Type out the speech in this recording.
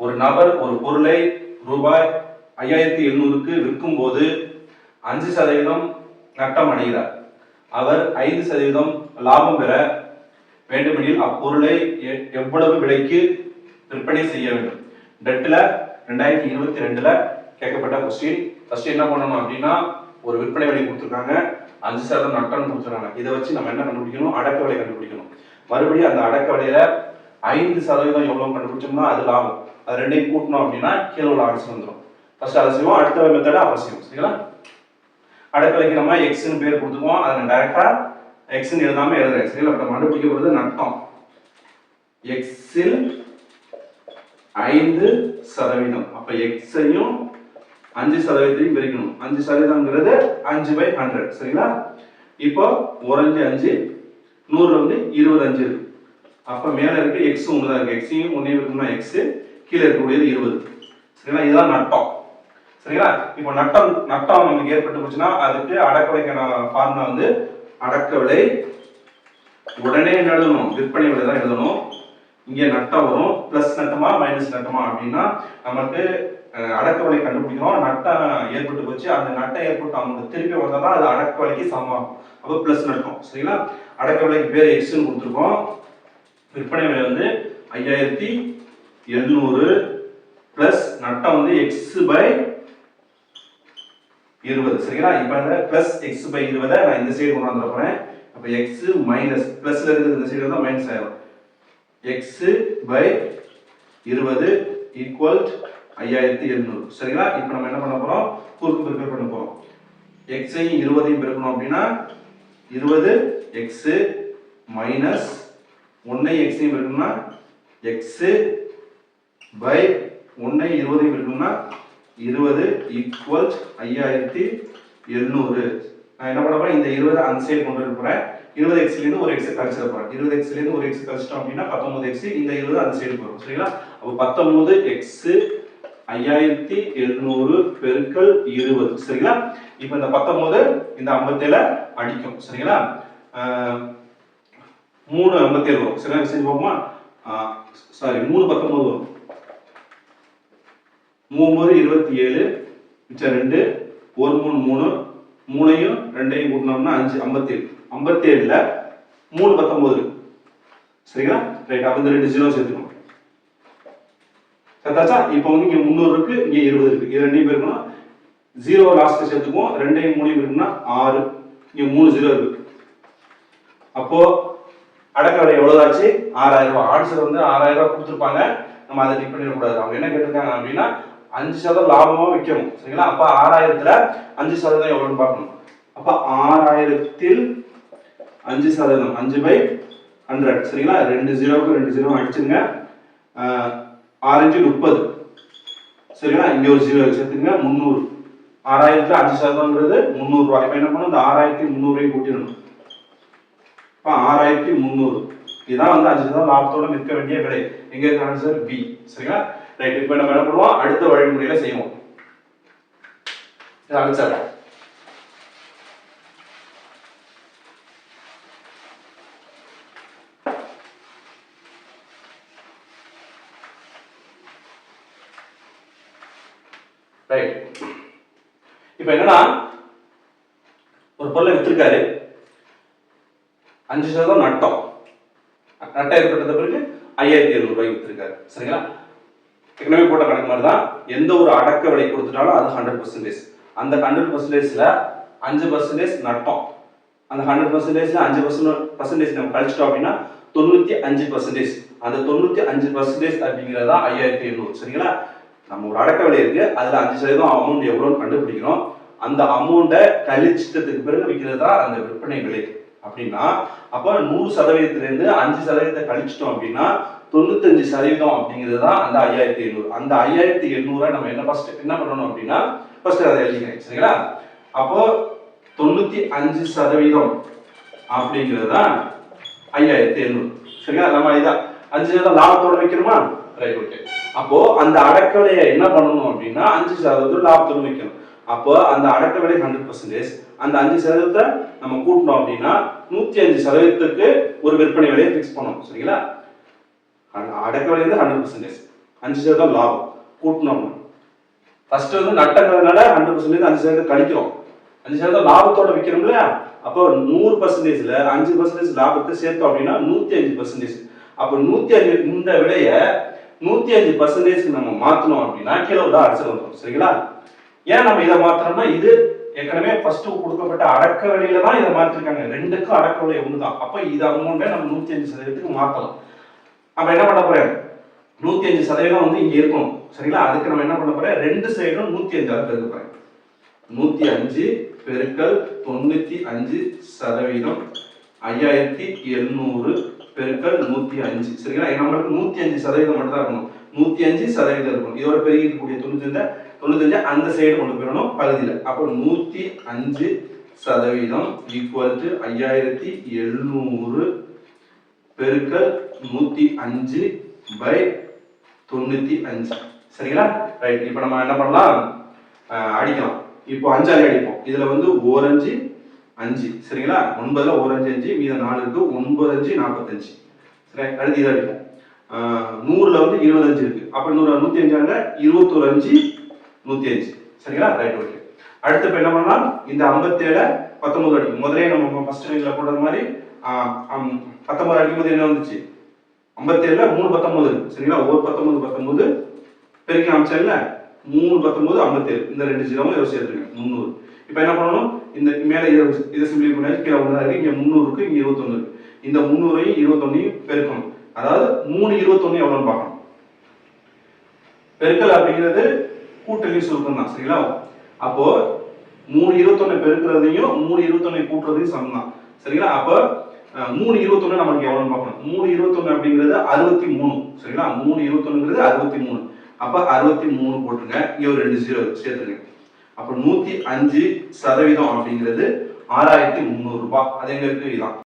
ஒரு நபர் ஒரு பொருளை ரூபாய் 5700க்கு விற்கும் போது 5% நட்டம் அடைகிறார். அவர் 5% லாபம் பெற வேண்டுமெனில் அப்பொருளை எவ்வளவு விலைக்கு விற்பனை செய்ய வேண்டும்? டெட்ல 2022ல கேட்கப்பட்ட கொஸ்டின். ஃபர்ஸ்ட் என்ன பண்ணணும் அப்படின்னா, ஒரு விற்பனை விலை கொடுத்துருக்காங்க, 5% நட்டம் கொடுத்துருக்காங்க. இதை வச்சு நம்ம என்ன கண்டுபிடிக்கணும்? அடக்க விலை கண்டுபிடிக்கணும். மறுபடியும் அந்த அடக்க விலையில 5% எவ்வளவு கண்டுபிடிச்சோம்னா அது லாபம். அது ரெண்டையும் கூட்டணும் அப்படின்னா கீழே உள்ள ஆன்சர் வந்துடும். ஃபர்ஸ்ட் அதை செய்வோம், அடுத்த மெத்தட அப்புறம் செய்வோம். சரிங்களா? அடக்க விலைக்கு நம்ம எக்ஸ்னு பேர் கொடுத்துக்குவோம். அதை டைரக்டா எக்ஸ்னு எழுதாம எழுதுறேன். சரிங்களா? நம்ம கண்டுபிடிக்க போறது நட்டம். எக்ஸில் 5%. அப்ப எக்ஸையும் 5%த்தையும் பிரிக்கணும். 5%ங்கிறது 5/100. சரிங்களா? இப்போ ஓரஞ்சு 5, 100ல வந்து 25 இருக்கு. அப்ப மேல இருக்க எக்ஸ் ஒண்ணுதான் இருக்கு. எக்ஸையும் ஒண்ணே இருக்குன்னா எக்ஸ், கீழே இருக்கக்கூடியது 20. சரிங்களா? இதுதான் நட்டம். சரிங்களா? இப்போ நட்டம் நமக்கு ஏற்பட்டு போச்சுன்னா அதுக்கு அடக்க விலைக்கான ஃபார்முலா வந்து அடக்க விலை உடனே என்ன எழுதணும்? விற்பனை விலை தான் எழுதணும். இங்க நட்டம் வரும். பிளஸ் நட்டமா மைனஸ் நட்டமா அப்படின்னா நமக்கு அடக்க விலை கண்டுபிடிக்கிறோம். நட்டம் ஏற்பட்டு போச்சு, அந்த நட்டம் ஏற்பட்டு அவங்க திருப்பி வந்தாதான் அது அடக்க விலைக்கு சமமாகும். அப்போ பிளஸ் நட்டம். சரிங்களா? அடக்க விலைக்கு பேர் எக்ஸ்ன்னு கொடுத்துருக்கோம். விற்பனை விலை வந்து 5700 பிளஸ் நட்டம் வந்து x/20. சரிங்களா? இப்போ இந்த பிளஸ் x/20 நான் இந்த சைடு கொண்டு வந்துட போறேன். அப்ப x மைனஸ் பிளஸ்ல இருக்கிறது இந்த சைடு தான் மைனஸ் ஆயிடும். x/20 equal 5700. சரிங்களா? இப்போ நம்ம என்ன பண்ண போறோம்? குறுக்கு பெருக்கல் பண்ண போறோம். x ஐயும் 20ஐயும் பெருக்கணும் அப்படின்னா 20x மைனஸ் 1 x ஐயும் பெருக்கணும்னா x/1 20ஐயும் பெருக்கணும்னா 20 ஈக்குவல் 5700. நான் என்ன பண்ண போறேன்? இந்த 20 அந்த சைடு கொண்டு வர போறேன். 20x ல இருந்து ஒரு x கழிச்சிட போறேன். 20x ல இருந்து ஒரு x கழிச்சிட்டோம் அப்படின்னா 19x. இந்த 20 அந்த சைடு போறோம். சரிங்களா? அப்ப 19x 5700 பெருக்கல் 20. சரிங்களா? இப்போ இந்த 19 இந்த 57 அடிக்கும். சரிங்களா? 3 57 வரும். சரிங்களா? செஞ்சு பார்ப்போமா? சாரி 3 19 வரும். 3 27 மிச்சம் 2 1 3 3 3ஐயும் 2ஐயும் கூட்டினோம்னா 5 57. 57ல 3 19. சரிங்களா? ரைட். அப்ப இந்த 2 ஜீரோ சேர்த்துக்கணும். சரிதாச்சா? இப்போ வந்து இங்க 300 இருக்கு, இங்க 20 இருக்கு. இது ரெண்டையும் பெருக்கணும். 0 லாஸ்ட்ல சேர்த்துக்குவோம். 2ஐயும் 3ஐயும் பெருக்கணும்னா 6. இங்க 3 ஜீரோ இருக்கு. அப்போ அடக்க விலை எவ்வளவுதாச்சு? 6000 ரூபாய். ஆன்சர் வந்து 6000 ரூபாய் கொடுத்துருப்பாங்க. நம்ம அதை டிக் பண்ணிட கூடாது. அவங்க என்ன கேட்டிருக்காங்க அப்படின்னா 5% லாபமா விற்கணும். சரிங்களா? அப்ப 6000த்துல 5% எவ்வளவுன்னு பார்க்கணும். அப்ப 6000த்தில் 5%, 5/100. சரிங்களா? 2 ஜீரோவுக்கு 2 ஜீரோ அடிச்சுங்க. 6 30. சரிங்களா? இங்க ஒரு ஜீரோ சேர்த்துங்க. 300. 6000த்துல 5%ங்கிறது 300 ரூபாய். இப்ப என்ன பண்ணணும்? இந்த 6300ஐயும் கூட்டிடணும். இப்ப 6300. இதான் வந்து 5% லாபத்தோட விற்க வேண்டிய விலை. எங்க இருக்கு ஆன்சர்? பி. சரிங்களா? ரைட். இப்போ நம்ம என்ன பண்ணுவோம்? அடுத்த வழிமுறையில செய்வோம். இது அடிச்சாங்க. ரைட். இப்போ என்னன்னா ஒரு பொருளை வித்திருக்காரு, 5% நட்டம். நட்டம் ஏற்பட்ட பிறகு 5700 ரூபாய்க்கு வித்திருக்காரு. சரிங்களா? ஏற்கனவே போட்ட கணக்கு மாதிரி தான். எந்த ஒரு அடக்க விலை கொடுத்துட்டாலும் அது 100%. அந்த 100%ல 5% நட்டம். அந்த 100%ல 5% நம்ம கழிச்சிட்டோம் அப்படின்னா 95%. அந்த 95% அப்படிங்கிறதா 5700. சரிங்களா? நம்ம ஒரு அடக்க விலை இருக்கு, அதுல 5% அமௌண்ட் எவ்வளவுன்னு கண்டுபிடிக்கிறோம். அந்த அமௌண்ட்டை கழிச்சிட்டதுக்கு பிறகு விற்கிறது தான் அந்த விற்பனை விலை. அப்படின்னா அப்ப 100%ல இருந்து 5% கழிச்சிட்டோம் அப்படின்னா 95% அப்படிங்கிறது தான் அந்த 5700. அந்த 5700 நம்ம என்ன என்ன பண்ணணும் அப்படின்னா ஃபர்ஸ்ட் அதை எழுதிக்கிறேன். சரிங்களா? அப்போ 95% அப்படிங்கிறது தான் 5700. சரிங்களா? நம்ம இதான் 5% லாபத்தோட வைக்கணுமா? ரைட். ஓகே. அப்போ அந்த அடக்க விலையை என்ன பண்ணணும் அப்படின்னா 5% லாபத்தோட வைக்கணும். அப்போ அந்த அடக்க விலை 100%. அந்த 5% நம்ம கூட்டணும் அப்படின்னா 105%க்கு ஒரு விற்பனை விலையை ஃபிக்ஸ் பண்ணணும். சரிங்களா? அடக்க விலை வந்து 100%. 5% லாபம் கூட்டணும். ஃபர்ஸ்ட் வந்து நட்டங்கிறதுனால 100% 5% கழிக்கிறோம். 5% லாபத்தோட விற்கிறோம் இல்லையா? அப்போ 100%ல 5% லாபத்தை சேர்த்தோம் அப்படின்னா 105%. அப்போ 105 இந்த விலைய 105% நம்ம மாத்தணும் அப்படின்னா கீழே உள்ள அடிச்சு வந்துடும். சரிங்களா? ஏன் நம்ம இதை மாத்திரம்னா இது ஏற்கனவே ஃபர்ஸ்ட் கொடுக்கப்பட்ட அடக்க விலையில தான் இதை மாத்திருக்காங்க. ரெண்டுக்கும் அடக்க விலை ஒண்ணுதான். அப்ப இது அமௌண்ட்டை நம்ம 105%க்கு மாத்தலாம். அப்ப என்ன பண்ண போறேன்? 105% வந்து இங்க இருக்கணும். சரிங்களா? அதுக்கு நம்ம என்ன பண்ண போறேன்? ரெண்டு சைடும் 105 பெருக்க போறேன். 105 பெருக்கல் 95% 5700 பெருக்கல் 105. சரிங்களா? நம்மளுக்கு 105% மட்டும் தான் இருக்கணும். 105% இருக்கும். இதோட பெருகி இருக்கக்கூடிய 95 அந்த சைடு கொண்டு போயிடணும் பகுதியில். அப்போ 105% ஈக்குவல் டு 5700 பெருக்கல் 105 பை 95. சரிங்களா? ரைட். இப்போ நம்ம என்ன பண்ணலாம்? அடிக்கலாம். இப்போ 5 அடிப்போம். இதுல வந்து 1 5 5. சரிங்களா? 9ல 1 5 5 மீத 4 இருக்கு. 9 5 45. சரி, அடுத்து இதை அடிப்போம். 100ல வந்து 25 இருக்கு. அப்ப 105 ஆங்க 21 5 105. சரிங்களா? Right, okay. அடுத்து இப்ப என்ன பண்ணலாம்? இந்த 57 19 அடிக்கும். முதலே நம்ம ஃபர்ஸ்ட் லைன்ல போடுற மாதிரி 19 அடிக்கும்போது என்ன வந்துச்சு? 57ல 3 19 இருக்கு. சரிங்களா? 1 19 19 பெருக்கி காமிச்சேன்ல 3 19 57. இந்த ரெண்டு ஜீரோவும் இதை சேர்த்துருங்க 300. இப்போ என்ன பண்ணணும்? இந்த மேலே இதை சிம்பிளை பண்ணி கீழே ஒன்றா இருக்கு. இங்கே 300 இருக்கு, இங்கே 21 இருக்கு. இந்த 300ஐயும் 21ஐயும் பெருக்கணும். அதாவது 3 21 எவ்வளோன்னு பார்க்கணும். பெருக்கல் அப்படிங்கிறது கூட்டலையும் சுருக்கம் தான். சரிங்களா? அப்போ 3 21 பெருக்கிறதையும் 3 21 கூட்டுறதையும் சமம் தான். சரிங்களா? அப்போ 3 21 நமக்கு எவ்வளோன்னு பார்க்கணும். 3 21 அப்படிங்கிறது 63. சரிங்களா? 3 21ங்கிறது 63. அப்ப 63 போட்டுருங்க. இங்க ஒரு 2 ஜீரோ சேர்த்துருங்க. அப்ப 105% அப்படிங்கிறது 6300 ரூபாய். அது எங்க இருக்கு? இதான்.